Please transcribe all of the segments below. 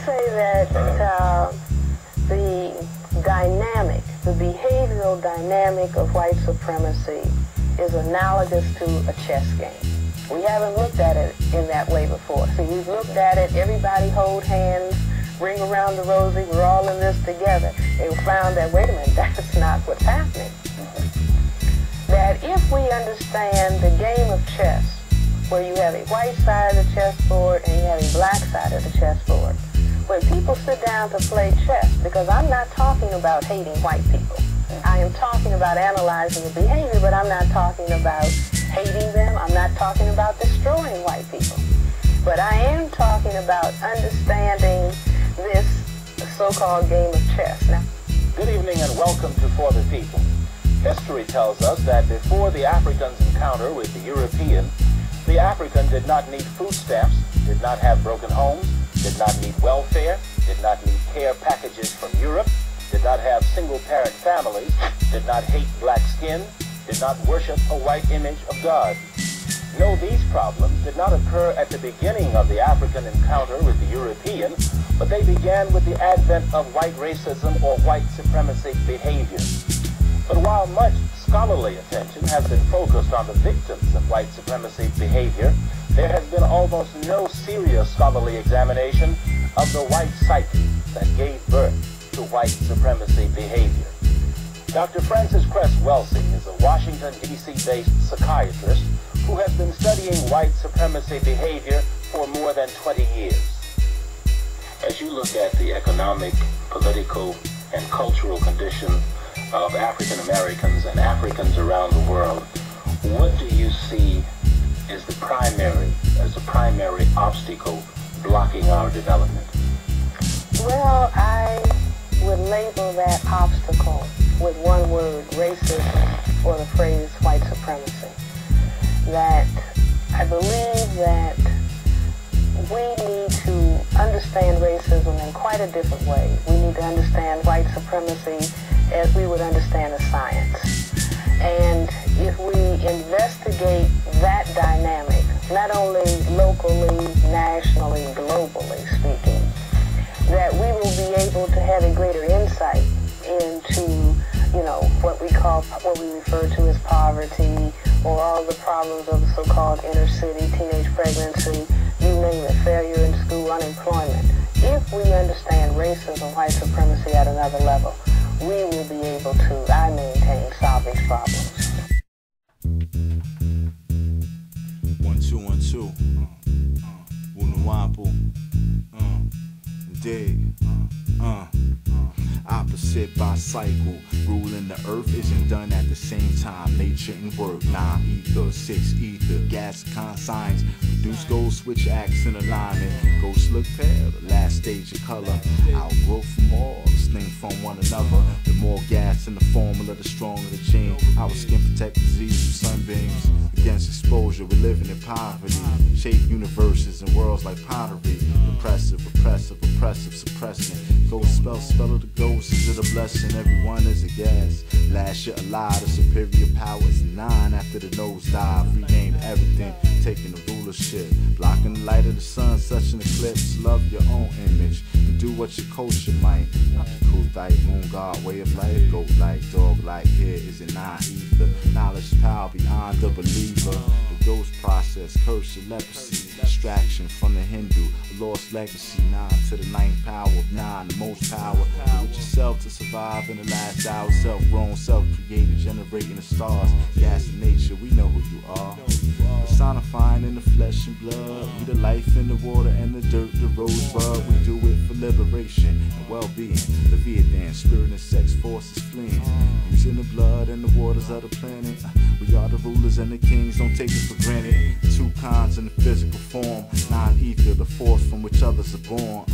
Say that the behavioral dynamic of white supremacy is analogous to a chess game. We haven't looked at it in that way before. See, we've looked at it, everybody hold hands, ring around the rosy, we're all in this together. And we found that, wait a minute, that's not what's happening. That if we understand the game of chess, where you have a white side of the chessboard and you have a black side of the chessboard, when people sit down to play chess, because I'm not talking about hating white people. I am talking about analyzing the behavior, but I'm not talking about hating them. I'm not talking about destroying white people. But I am talking about understanding this so-called game of chess. Now, good evening and welcome to For the People. History tells us that before the African's encounter with the European, the African did not need food stamps, did not have broken homes, did not need welfare, did not need care packages from Europe, did not have single-parent families, did not hate black skin, did not worship a white image of God. No, these problems did not occur at the beginning of the African encounter with the European, but they began with the advent of white racism or white supremacy behavior. But while much scholarly attention has been focused on the victims of white supremacy behavior, there has been almost no serious scholarly examination of the white psyche that gave birth to white supremacy behavior. Dr. Francis Cress Welsing is a Washington, D.C.-based psychiatrist who has been studying white supremacy behavior for more than 20 years. As you look at the economic, political, and cultural condition of African Americans and Africans around the world, what do you see as the primary obstacle blocking our development? well, I would label that obstacle with one word, racism, or the phrase white supremacy. That I believe that we need to understand racism in quite a different way. We need to understand white supremacy as we would understand a science. And if we investigate that dynamic, not only locally, nationally, globally speaking, that we will be able to have a greater insight into, what we refer to as poverty, or all the problems of the so-called inner city, teenage pregnancy, you name it, failure in school, unemployment. If we understand racism, white supremacy at another level, we will be able to, I maintain, solve these problems. 1 2 1 2. WU-NUWAUPU. Dig. Opposite by cycle, ruling the earth isn't done at the same time. Nature and work, 9 ether, 6 ether, gas consigns, produce gold switch acts in alignment. Ghosts look pale, the last stage of color. Outgrowth from all, sting from one another. The more gas in the formula, the stronger the gene. Our skin protect disease from sunbeams. Against exposure, we're living in poverty. Shape universes and worlds like pottery. Repressive, oppressive, oppressive, suppressing. Ghost spell of the ghost, is it a blessing? Everyone is a gas. Last year a lie, the superior power is 9 after the nosedive. Renamed everything, taking the rulership. Blocking the light of the sun, such an eclipse. Love your own image and do what your culture might. Not the Kuthite, moon god, way of life. Goat like, dog like, here is it 9 ether. Knowledge power beyond the believer. The ghost process, curse of leprosy. Distraction from the Hindu, a lost legacy. 9 to the 9th power of 9, the most power. Do it yourself to survive in the last hour. Self-grown, self-created, generating the stars. Gas in nature, we know who you are. Personifying in the flesh and blood. We the life in the water and the dirt, the rosebud. We do it for liberation and well-being. Leviathan, spirit and sex forces fleeing. Using the blood and the waters of the planet. We are the rulers and the kings, don't take it for granted. 2 kinds in the physical form. 9 ether, the force from which others are born.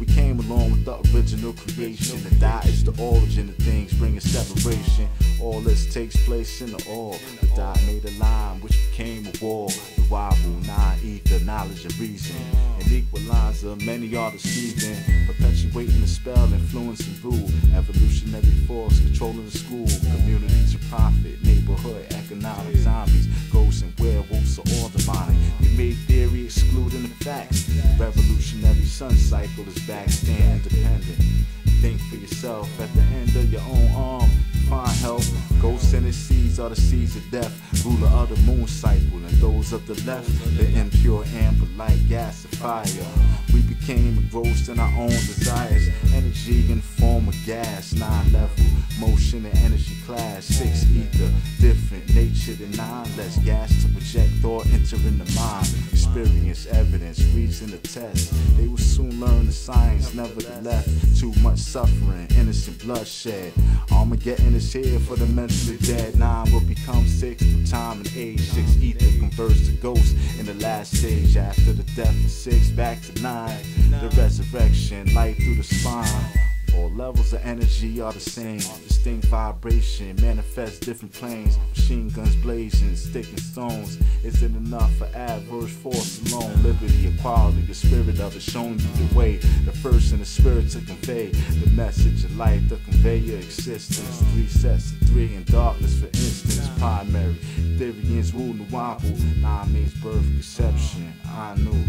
We came along with the original creation. The die is the origin of things, bringing separation. All this takes place in the all. The die made a line which became a wall. The WU, 9 ether, knowledge and reason. And equal lines wiser, many are deceiving, perpetuating the spell, influencing rule, evolutionary force, controlling the school, communities of profit, neighborhood, economic zombies, ghosts and werewolves are all demonic. We made theory excluding the facts. Revolutionary sun cycle is back, stand independent. Think for yourself at the end of your own arm. Find help. Ghosts and its seeds are the seeds of death. Ruler of the moon cycle, and those of the left, the impure amber light, gas and fire. We became engrossed in our own desires. Energy in the form of gas, 9 level, motion and energy class, 6 ether, different nature than 9. Less gas to project thought entering the mind. Experience, evidence, reason to test. They will soon learn the science, nevertheless. Too much suffering, innocent bloodshed. Armageddon is here for the mentally dead. 9 will become 6 through time and age. 6 ether converts to ghosts in the last stage. After the death of 6, back to 9. The resurrection, light through the spine. All levels of energy are the same. Distinct vibration, manifest different planes. Machine guns blazing, sticking stones. Is it enough for adverse force alone? Liberty, equality, the spirit of it showing you the way. The first in the spirit to convey the message of life, to convey your existence. 3 sets of 3 in darkness, for instance. Primary theory is WU-NUWAUPU. 9 means birth, conception. I knew.